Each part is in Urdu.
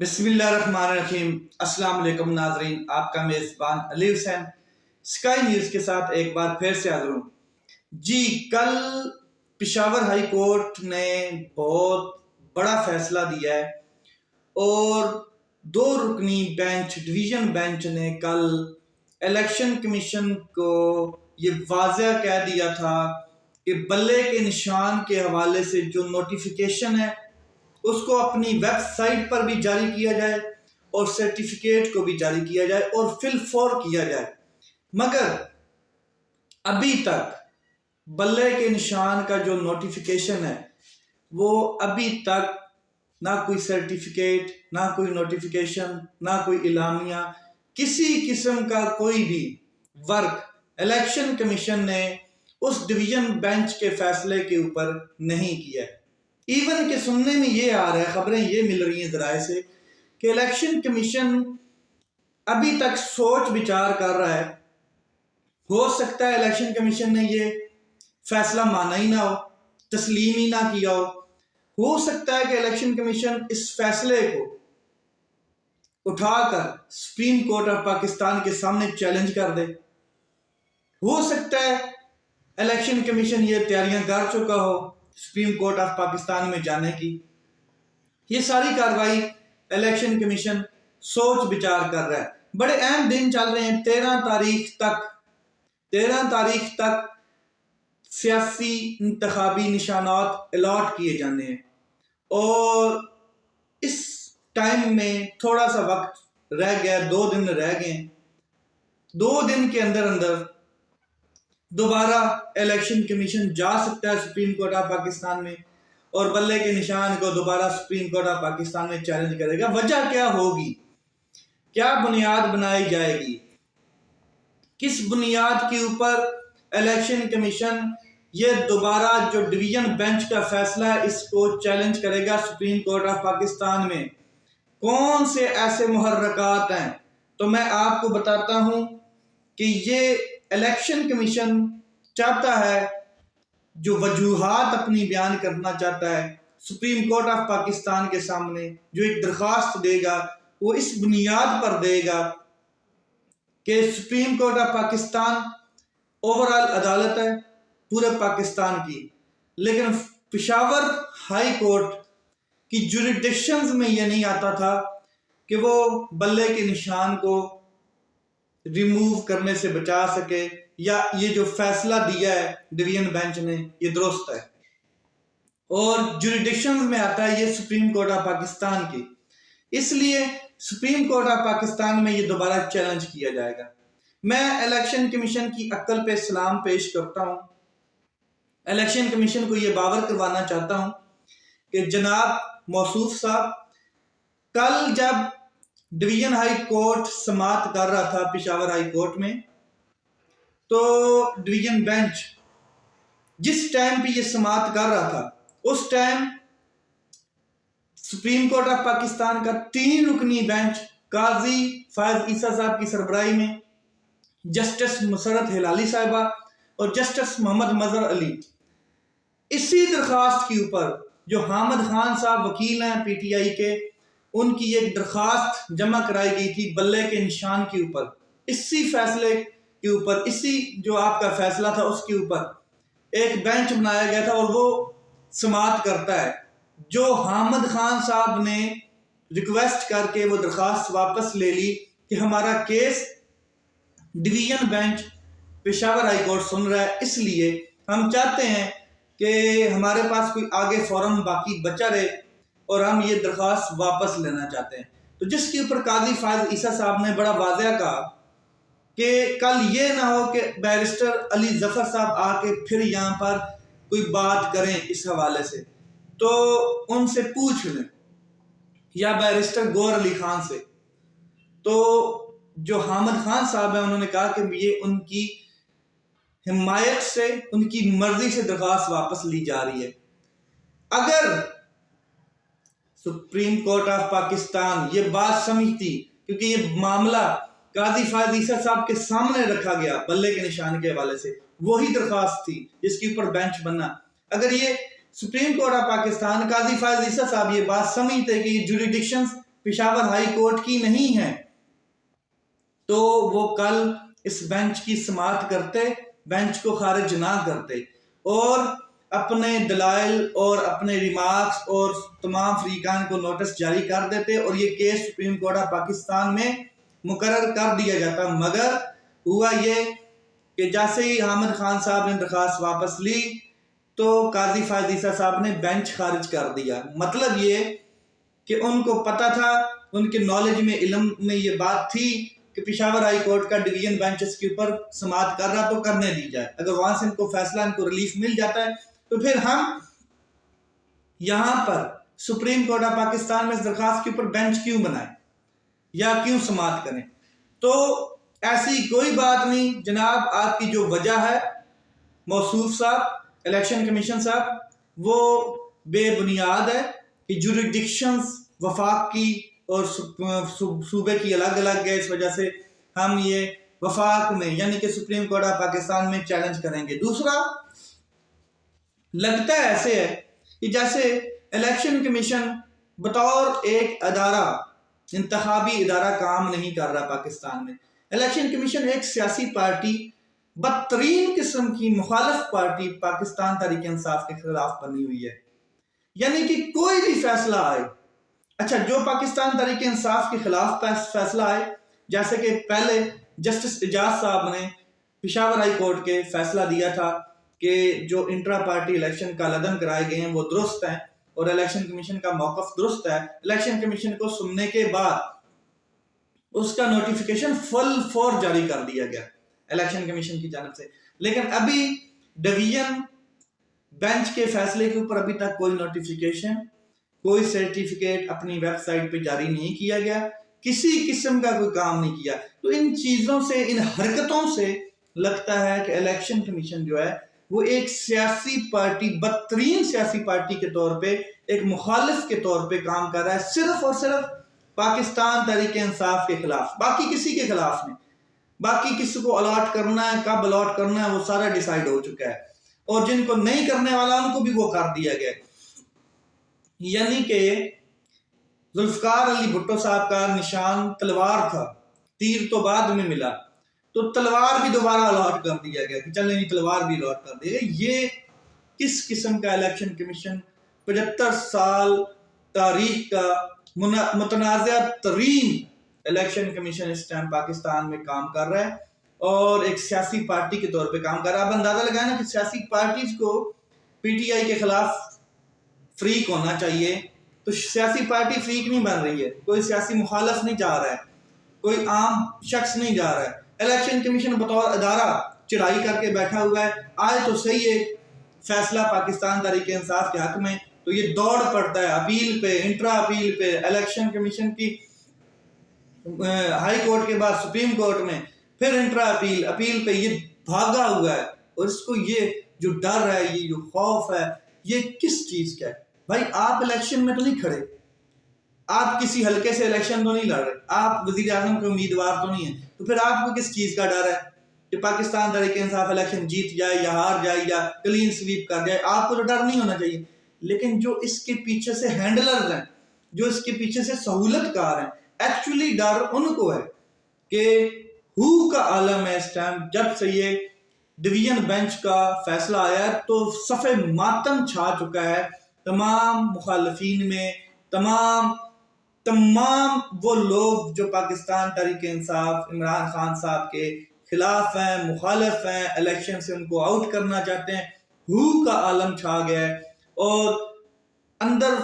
بسم اللہ الرحمن الرحیم۔ السلام علیکم ناظرین، آپ کا میزبان علی حسین اسکائی نیوز کے ساتھ ایک بار پھر سے حاضر ہوں۔ جی، کل پشاور ہائی کورٹ نے بہت بڑا فیصلہ دیا ہے اور دو رکنی بینچ ڈویژن بینچ نے کل الیکشن کمیشن کو یہ واضح کہہ دیا تھا کہ بلے کے نشان کے حوالے سے جو نوٹیفیکیشن ہے اس کو اپنی ویب سائٹ پر بھی جاری کیا جائے اور سرٹیفکیٹ کو بھی جاری کیا جائے اور فی الفور کیا جائے، مگر ابھی تک بلے کے نشان کا جو نوٹیفیکیشن ہے وہ ابھی تک نہ کوئی سرٹیفکیٹ، نہ کوئی نوٹیفیکیشن، نہ کوئی اعلامیہ، کسی قسم کا کوئی بھی ورک الیکشن کمیشن نے اس ڈویژن بینچ کے فیصلے کے اوپر نہیں کیا ہے۔ ایون کہ سننے میں یہ آ رہا ہے، خبریں یہ مل رہی ہیں ذرائع سے کہ الیکشن کمیشن ابھی تک سوچ بچار کر رہا ہے۔ ہو سکتا ہے الیکشن کمیشن نے یہ فیصلہ مانا ہی نہ ہو، تسلیم ہی نہ کیا ہو سکتا ہے کہ الیکشن کمیشن اس فیصلے کو اٹھا کر سپریم کورٹ آف پاکستان کے سامنے چیلنج کر دے۔ ہو سکتا ہے الیکشن کمیشن یہ تیاریاں کر چکا ہو سپریم کورٹ آف پاکستان میں جانے کی۔ یہ ساری کارروائی الیکشن کمیشن سوچ بچار کر رہا ہے۔ بڑے اہم دن چل رہے ہیں، 13 تاریخ تک سیاسی انتخابی نشانات الاٹ کیے جانے ہیں اور اس ٹائم میں تھوڑا سا وقت رہ گیا، 2 دن رہ گئے ہیں۔ 2 دن کے اندر دوبارہ الیکشن کمیشن جا سکتا ہے سپریم کورٹ آف پاکستان میں اور بلے کے نشان کو دوبارہ سپریم کورٹ آف پاکستان میں چیلنج کرے گا۔ وجہ کیا ہوگی؟ کیا بنیاد بنائی جائے گی؟ کس بنیاد کے اوپر الیکشن کمیشن یہ دوبارہ جو ڈویژن بینچ کا فیصلہ ہے اس کو چیلنج کرے گا سپریم کورٹ آف پاکستان میں؟ کون سے ایسے محرکات ہیں؟ تو میں آپ کو بتاتا ہوں کہ یہ الیکشن کمیشن چاہتا ہے، جو وجوہات اپنی بیان کرنا چاہتا ہے سپریم کورٹ آف پاکستان کے سامنے، جو ایک درخواست دے گا وہ اس بنیاد پر دے گا کہ supreme court of Pakistan overall عدالت ہے پورے پاکستان کی، لیکن پشاور ہائی کورٹ کی جوریڈکشنز میں یہ نہیں آتا تھا کہ وہ بلے کے نشان کو ریموو کرنے سے بچا سکے، یا یہ جو فیصلہ دیا ہے ڈویژن بینچ نے یہ درست ہے، اور جوریڈکشنز میں آتا ہے یہ سپریم کورٹ آف پاکستان کی۔ اس لیے سپریم کورٹ آف پاکستان میں یہ دوبارہ چیلنج کیا جائے گا۔ میں الیکشن کمیشن کی عقل پہ سلام پیش کرتا ہوں، الیکشن کمیشن کو یہ باور کروانا چاہتا ہوں کہ جناب موصوف صاحب، کل جب ڈویژن ہائی کورٹ سماعت کر رہا تھا پشاور ہائی کورٹ میں، تو ڈویژن بینچ جس ٹائم پہ یہ سماعت کر رہا تھا اس time supreme court of Pakistan کا 3 رکنی بینچ قاضی فائز عیسیٰ صاحب کی سربراہی میں جسٹس مسرت ہلالی صاحبہ اور جسٹس محمد مظہر علی، اسی درخواست کے اوپر جو حامد خان صاحب وکیل ہیں پی ٹی آئی کے، ان کی ایک درخواست جمع کرائی گئی تھی بلے کے نشان کے اوپر، اسی فیصلے کے اوپر، اسی جو آپ کا فیصلہ تھا اس کے اوپر ایک بینچ بنایا گیا تھا اور وہ سماعت کرتا ہے۔ جو حامد خان صاحب نے ریکویسٹ کر کے وہ درخواست واپس لے لی کہ ہمارا case division bench Peshawar high court سن رہا ہے، اس لیے ہم چاہتے ہیں کہ ہمارے پاس کوئی آگے فورم باقی بچا رہے اور ہم یہ درخواست واپس لینا چاہتے ہیں۔ تو جس کے اوپر قاضی فائز عیسیٰ صاحب نے بڑا واضح کہا کہ کل یہ نہ ہو کہ بیرسٹر علی ظفر صاحب آ کے پھر یہاں پر کوئی بات کریں اس حوالے سے، تو ان سے پوچھ لیں، یا بیرسٹر گور علی خان سے۔ تو جو حامد خان صاحب ہیں انہوں نے کہا کہ یہ ان کی حمایت سے، ان کی مرضی سے درخواست واپس لی جا رہی ہے۔ اگر سپریم کورٹ آف پاکستان یہ بات سمجھتی، کیونکہ یہ معاملہ قاضی فائز عیسیٰ صاحب کے سامنے رکھا گیا بلے کے نشان کے حوالے سے، وہی درخواست تھی جس کے اوپر بینچ بننا، اگر یہ سپریم کورٹ آف پاکستان قاضی فائز عیسیٰ صاحب یہ بات سمجھتے کہ یہ جوریڈکشنز پشاور ہائی کورٹ کی نہیں ہے تو وہ کل اس بینچ کی سماعت کرتے، بینچ کو خارج نہ کرتے اور اپنے دلائل اور اپنے ریمارکس اور تمام فریقان کو نوٹس جاری کر دیتے اور یہ case supreme court of Pakistan میں مقرر کر دیا جاتا۔ مگر ہوا یہ کہ جیسے ہی حامد خان صاحب نے درخواست واپس لی تو قاضی فائز عیسیٰ صاحب نے بینچ خارج کر دیا۔ مطلب یہ کہ ان کو پتہ تھا، ان کے نالج میں، علم میں یہ بات تھی کہ پشاور ہائی کورٹ کا ڈویژن بینچ اس کے اوپر سماعت کر رہا تو کرنے دی جائے، اگر وہاں سے ان کو فیصلہ، ان کو ریلیف مل جاتا ہے تو پھر ہم یہاں پر سپریم کورٹ آف پاکستان میں اس درخواست کے اوپر بینچ کیوں بنائیں یا کیوں سماعت کریں۔ تو ایسی کوئی بات نہیں جناب، آپ کی جو وجہ ہے موصوف صاحب، الیکشن کمیشن صاحب، وہ بے بنیاد ہے کہ جوریڈکشنز وفاق کی اور صوبے کی الگ الگ ہے، اس وجہ سے ہم یہ وفاق میں یعنی کہ سپریم کورٹ آف پاکستان میں چیلنج کریں گے۔ دوسرا، لگتا ہے ایسے ہے کہ جیسے الیکشن کمیشن بطور ایک ادارہ، انتخابی ادارہ کام نہیں کر رہا پاکستان میں۔ الیکشن کمیشن ایک سیاسی پارٹی، بدترین قسم کی مخالف پارٹی پاکستان تحریک انصاف کے خلاف بنی ہوئی ہے، یعنی کہ کوئی بھی فیصلہ آئے، اچھا جو پاکستان تحریک انصاف کے خلاف فیصلہ آئے، جیسے کہ پہلے جسٹس اعجاز صاحب نے پشاور ہائی کورٹ کے فیصلہ دیا تھا کہ جو انٹرا پارٹی الیکشن کا لدن کرائے گئے ہیں وہ درست ہیں اور الیکشن کمیشن کا موقف درست ہے۔ الیکشن کمیشن کو سننے کے بعد اس کا نوٹیفیکیشن فل فور جاری کر دیا گیا الیکشن کمیشن کی جانب سے، لیکن ابھی ڈویژن بینچ کے فیصلے کے اوپر ابھی تک کوئی نوٹیفیکیشن، کوئی سرٹیفکیٹ اپنی ویب سائٹ پہ جاری نہیں کیا گیا، کسی قسم کا کوئی کام نہیں کیا۔ تو ان چیزوں سے، ان حرکتوں سے لگتا ہے کہ الیکشن کمیشن جو ہے وہ ایک سیاسی پارٹی، بدترین سیاسی پارٹی کے طور پہ، ایک مخالف کے طور پہ کام کر رہا ہے، صرف اور صرف پاکستان تحریک انصاف کے خلاف، باقی کسی کے خلاف نہیں۔ باقی کسی کو الاٹ کرنا ہے، کب الاٹ کرنا ہے، وہ سارا ڈیسائیڈ ہو چکا ہے، اور جن کو نہیں کرنے والا ان کو بھی وہ کر دیا گیا۔ یعنی کہ ذوالفقار علی بھٹو صاحب کا نشان تلوار تھا، تیر تو بعد میں ملا، تو تلوار بھی دوبارہ الاٹ کر دیا گیا کہ چلیں نہیں تلوار بھی الاٹ کر دیا گیا۔ یہ کس قسم کا الیکشن کمیشن، 75 سال تاریخ کا متنازع ترین الیکشن کمیشن اس ٹائم پاکستان میں کام کر رہا ہے اور ایک سیاسی پارٹی کے طور پہ کام کر رہا ہے۔ اب اندازہ لگائیں نا کہ سیاسی پارٹیز کو پی ٹی آئی کے خلاف فریق ہونا چاہیے، تو سیاسی پارٹی فریق نہیں بن رہی ہے، کوئی سیاسی مخالف نہیں جا رہا ہے، کوئی عام شخص نہیں جا رہا ہے۔ الیکشن کمیشن بطور ادارہ چڑھائی کر کے بیٹھا ہوا ہے، آئے تو صحیح ایک فیصلہ پاکستان تحریک انصاف کے حق میں تو یہ دوڑ پڑتا ہے اپیل پہ، انٹرا اپیل پہ، الیکشن کمیشن کی ہائی کورٹ کے بعد سپریم کورٹ میں، پھر انٹرا اپیل، اپیل پہ یہ بھاگا ہوا ہے۔ اور اس کو یہ جو ڈر ہے، یہ جو خوف ہے، یہ کس چیز کا ہے؟ بھائی آپ الیکشن میں تو نہیں کھڑے، آپ کسی حلقے سے الیکشن تو نہیں لڑ رہے، آپ وزیر اعظم کے امیدوار تو نہیں ہیں، تو پھر آپ کو کس چیز کا ڈر ہے کہ پاکستان تحریک انصاف الیکشن جیت جائے یا ہار جائے یا کلین سویپ کر جائے؟ آپ کو تو ڈر نہیں ہونا چاہیے۔ لیکن جو اس کے پیچھے سے ہینڈلرز ہیں، جو اس کے پیچھے سے سہولت کار ہیں، ایکچولی ڈر ان کو ہے کہ ہو کا عالم ہے اس ٹائم۔ جب سے یہ ڈویژن بینچ کا فیصلہ آیا ہے تو صف ماتم چھا چکا ہے تمام مخالفین میں، تمام وہ لوگ جو پاکستان تحریک انصاف عمران خان صاحب کے خلاف ہیں، مخالف ہیں، الیکشن سے ان کو آؤٹ کرنا چاہتے ہیں۔ ہو کا عالم چھا گیا ہے اور اندر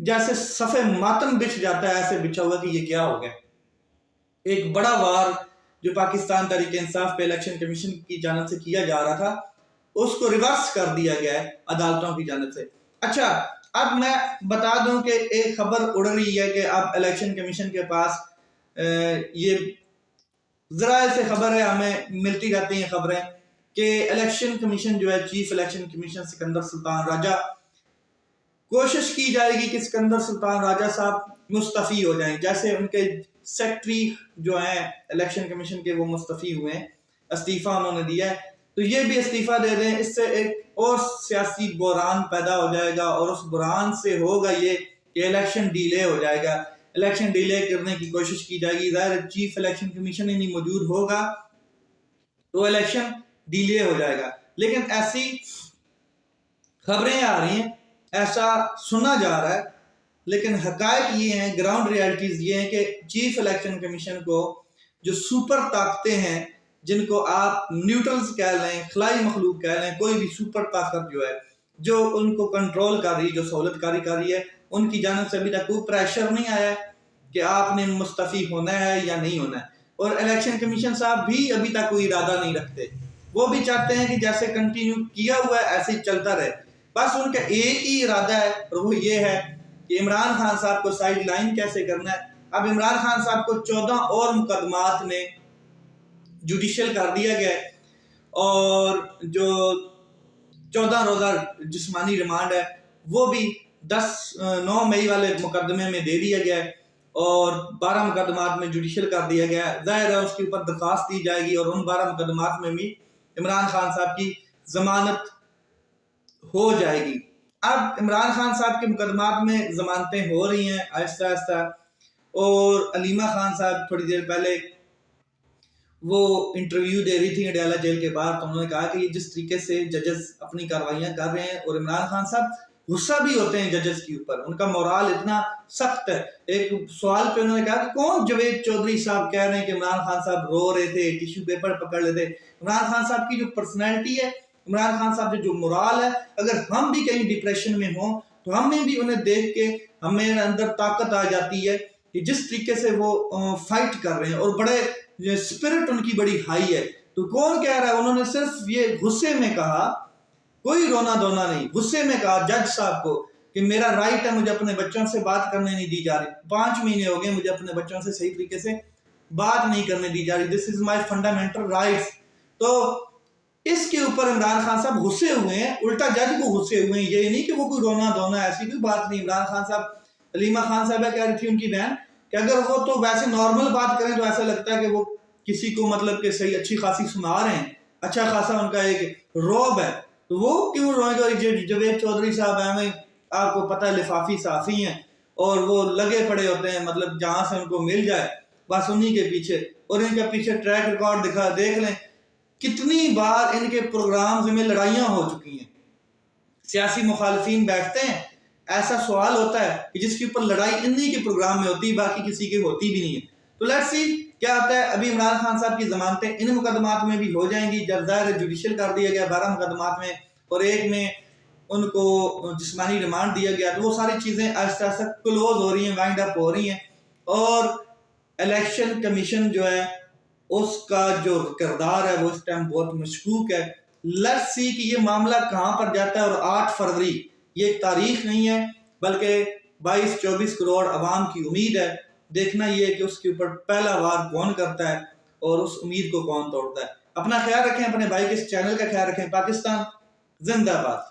جیسے صف ماتم بچھ جاتا ہے ایسے بچھا ہوا کہ یہ کیا ہو گیا۔ ایک بڑا وار جو پاکستان تحریک انصاف پہ الیکشن کمیشن کی جانب سے کیا جا رہا تھا، اس کو ریورس کر دیا گیا ہے عدالتوں کی جانب سے۔ اچھا، اب میں بتا دوں کہ ایک خبر اڑ رہی ہے کہ اب الیکشن کمیشن کے پاس یہ ذرائع سے خبر ہے، ہمیں ملتی رہتی ہیں خبریں کہ الیکشن کمیشن جو ہے، چیف الیکشن کمیشن سکندر سلطان راجہ، کوشش کی جائے گی کہ سکندر سلطان راجہ صاحب مستعفی ہو جائیں۔ جیسے ان کے سیکٹری جو ہیں الیکشن کمیشن کے، وہ مستعفی ہوئے ہیں، استعفیٰ انہوں نے دیا ہے، تو یہ بھی استعفیٰ دے دیں۔ اس سے ایک اور سیاسی بحران پیدا ہو جائے گا اور اس بحران سے ہوگا یہ کہ الیکشن ڈیلے ہو جائے گا۔ الیکشن ڈیلے کرنے کی کوشش کی جائے گی. ظاہر چیف الیکشن کمیشن ہی نہیں موجود ہوگا تو الیکشن ڈیلے ہو جائے گا. لیکن ایسی خبریں آ رہی ہیں, ایسا سنا جا رہا ہے, لیکن حقائق یہ ہیں, گراؤنڈ ریالٹیز یہ ہیں کہ چیف الیکشن کمیشن کو جو سپر طاقتیں ہیں, جن کو آپ نیوٹرلز کہہ لیں, خلائی مخلوق کہہ لیں, کوئی بھی سپر طاقت جو ہے جو ان کو کنٹرول کر رہی, جو سہولت کاری کر رہی ہے, ان کی جانب سے ابھی تک کوئی پریشر نہیں آیا ہے کہ آپ نے مستعفی ہونا ہے یا نہیں ہونا ہے. اور الیکشن کمیشن صاحب بھی ابھی تک کوئی ارادہ نہیں رکھتے, وہ بھی چاہتے ہیں کہ جیسے کنٹینیو کیا ہوا ہے ایسے ہی چلتا رہے. بس ان کا ایک ہی ارادہ ہے اور وہ یہ ہے کہ عمران خان صاحب کو سائیڈ لائن کیسے کرنا ہے. اب عمران خان صاحب کو 14 اور مقدمات میں جوڈیشل کر دیا گیا ہے, اور جو 14 روزہ جسمانی ریمانڈ ہے وہ بھی 9 مئی والے مقدمے میں دے دیا گیا ہے, اور 12 مقدمات میں جوڈیشل کر دیا گیا ہے. ظاہر ہے اس کے اوپر درخواست دی جائے گی, اور ان 12 مقدمات میں بھی عمران خان صاحب کی ضمانت ہو جائے گی. اب عمران خان صاحب کے مقدمات میں ضمانتیں ہو رہی ہیں آہستہ آہستہ, اور علیمہ خان صاحب تھوڑی دیر پہلے وہ انٹرویو دے رہی تھی اڈیالہ جیل کے باہر, تو انہوں نے کہا کہ یہ جس طریقے سے ججز اپنی کاروائیاں کر رہے ہیں, اور عمران خان صاحب غصہ بھی ہوتے ہیں ججز کے اوپر, ان کا مورال اتنا سخت ہے. ایک سوال پہ انہوں نے کہا کہ کون جاوید چودھری صاحب کہہ رہے ہیں کہ عمران خان صاحب رو رہے تھے, ٹیشو پیپر پکڑ لیتے. عمران خان صاحب کی جو پرسنالٹی ہے, عمران خان صاحب جو مورال ہے, اگر ہم بھی کہیں ڈپریشن میں ہوں تو ہمیں بھی انہیں دیکھ کے ہمیں اندر طاقت آ جاتی ہے کہ جس طریقے سے وہ فائٹ کر رہے ہیں, اور بڑے اسپرٹ ان کی بڑی ہائی ہے. تو کون کہہ رہا ہے, انہوں نے صرف یہ غصے میں کہا, کوئی رونا دھونا نہیں, غصے میں کہا جج صاحب کو کہ میرا رائٹ ہے, مجھے اپنے بچوں سے بات کرنے نہیں دی جا رہی, 5 مہینے ہو گئے مجھے اپنے بچوں سے صحیح طریقے سے بات نہیں کرنے دی جا رہی, دس از مائی فنڈامنٹل رائٹس. تو اس کے اوپر عمران خان صاحب غصے ہوئے ہیں, الٹا جج کو غصے ہوئے ہیں. یہ نہیں کہ وہ کوئی رونا دھونا, ایسی کوئی بات نہیں. عمران خان صاحب, علیمہ خان صاحبہ کہہ رہی تھی ان کی بہن کہ اگر وہ تو ویسے نارمل بات کریں تو ایسا لگتا ہے کہ وہ کسی کو مطلب کہ صحیح اچھی خاصی سنا رہے ہیں, اچھا خاصا ان کا ایک روب ہے, تو وہ کیوں روئیں گے. جاوید چودھری صاحب ہیں, آپ کو پتہ ہے لفافی صحافی ہیں, اور وہ لگے پڑے ہوتے ہیں, مطلب جہاں سے ان کو مل جائے بس انہی کے پیچھے. اور ان کے پیچھے ٹریک ریکارڈ دیکھ لیں, کتنی بار ان کے پروگرامز میں لڑائیاں ہو چکی ہیں. سیاسی مخالفین بیٹھتے ہیں, ایسا سوال ہوتا ہے کہ جس کے اوپر لڑائی انہی کے پروگرام میں ہوتی ہے, باقی کسی کی ہوتی بھی نہیں ہے. تو لیٹس سی کیا ہوتا ہے. ابھی عمران خان صاحب کی ضمانتیں ان مقدمات میں بھی ہو جائیں گی, جب ظاہر جوڈیشل کر دیا گیا 12 مقدمات میں, اور ایک میں ان کو جسمانی ریمانڈ دیا گیا. تو وہ ساری چیزیں آہستہ آہستہ کلوز ہو رہی ہیں, وائنڈ اپ ہو رہی ہیں, اور الیکشن کمیشن جو ہے اس کا جو کردار ہے وہ اس ٹائم بہت مشکوک ہے. لیٹس سی کہ یہ معاملہ کہاں پر جاتا ہے. اور 8 فروری یہ ایک تاریخ نہیں ہے, بلکہ 22-24 کروڑ عوام کی امید ہے. دیکھنا یہ ہے کہ اس کے اوپر پہلا وار کون کرتا ہے اور اس امید کو کون توڑتا ہے. اپنا خیال رکھیں, اپنے بھائی کے اس چینل کا خیال رکھیں. پاکستان زندہ باد.